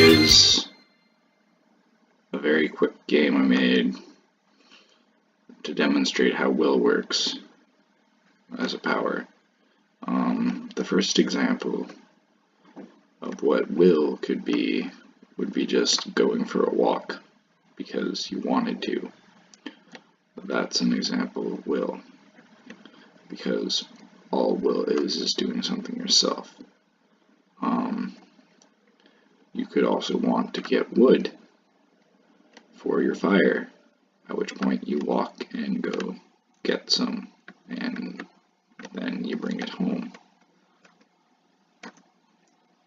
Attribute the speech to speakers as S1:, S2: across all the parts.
S1: is a very quick game I made to demonstrate how will works as a power. The first example of what will could be would be just going for a walk because you wanted to. That's an example of will, because all will is doing something yourself. You could also want to get wood for your fire, at which point you walk and go get some, and then you bring it home.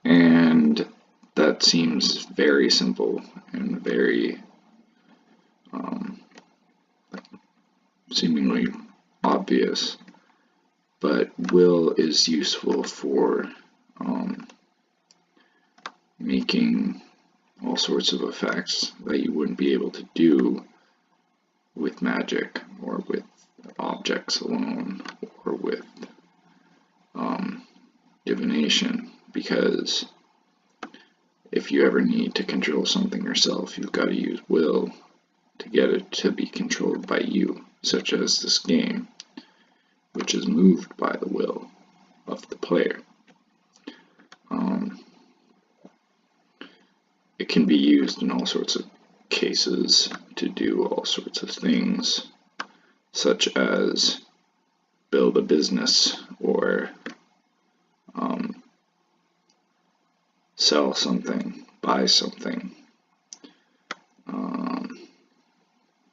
S1: And that seems very simple and very seemingly obvious, but will is useful for making all sorts of effects that you wouldn't be able to do with magic or with objects alone or with divination, because if you ever need to control something yourself, you've got to use will to get it to be controlled by you, such as this game, which is moved by the will of the player. It can be used in all sorts of cases to do all sorts of things, such as build a business or sell something, buy something,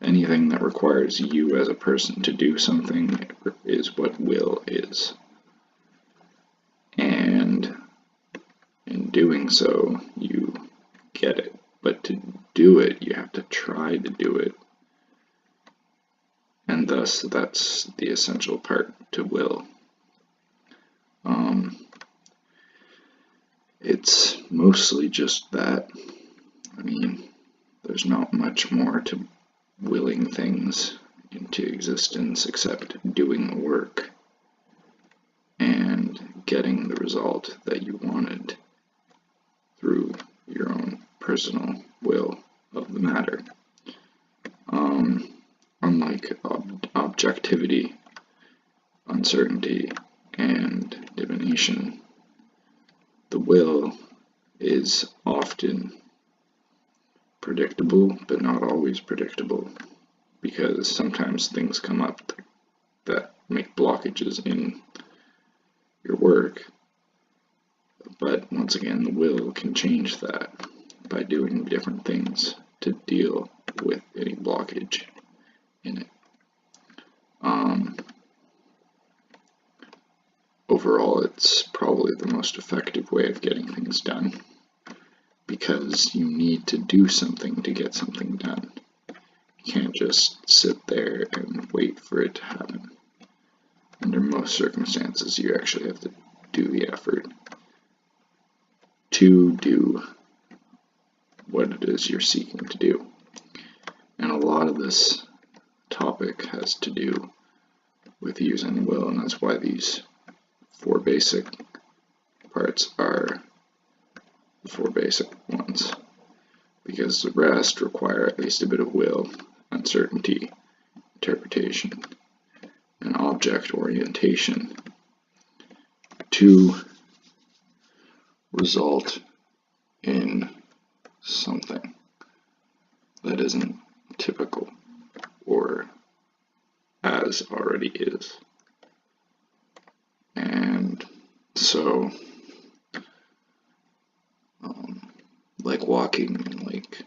S1: anything that requires you as a person to do something is what will is. And in doing so, you get it. But to do it, you have to try to do it. And thus, that's the essential part to will. It's mostly just that. I mean, there's not much more to willing things into existence except doing the work and getting the result that you wanted through your own personal will of the matter. Unlike objectivity, uncertainty, and divination, the will is often predictable, but not always predictable, because sometimes things come up that make blockages in your work. But once again, the will can change that by doing different things to deal with any blockage in it. Overall, it's probably the most effective way of getting things done, because you need to do something to get something done. You can't just sit there and wait for it to happen. Under most circumstances, you actually have to do the effort to do what it is you're seeking to do. And a lot of this topic has to do with using will, and that's why these 4 basic parts are the 4 basic ones, because the rest require at least a bit of will, uncertainty, interpretation, and object orientation to result in something that isn't typical or as already is. And so, like walking and like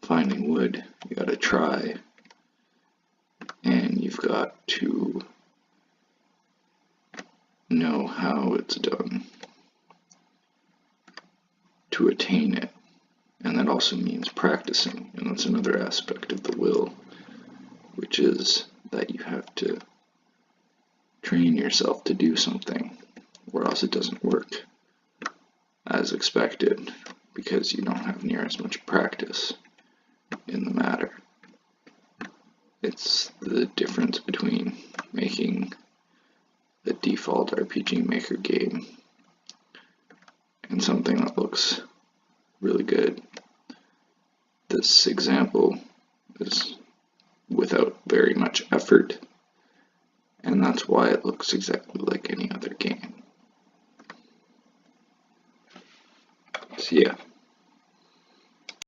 S1: finding wood, you gotta try, and you've got to know how it's done to attain it. And that also means practicing, and that's another aspect of the will, which is that you have to train yourself to do something, or else it doesn't work as expected, because you don't have near as much practice in the matter. It's the difference between making a default RPG Maker game and something that looks really good. This example is without very much effort, and that's why it looks exactly like any other game. So yeah,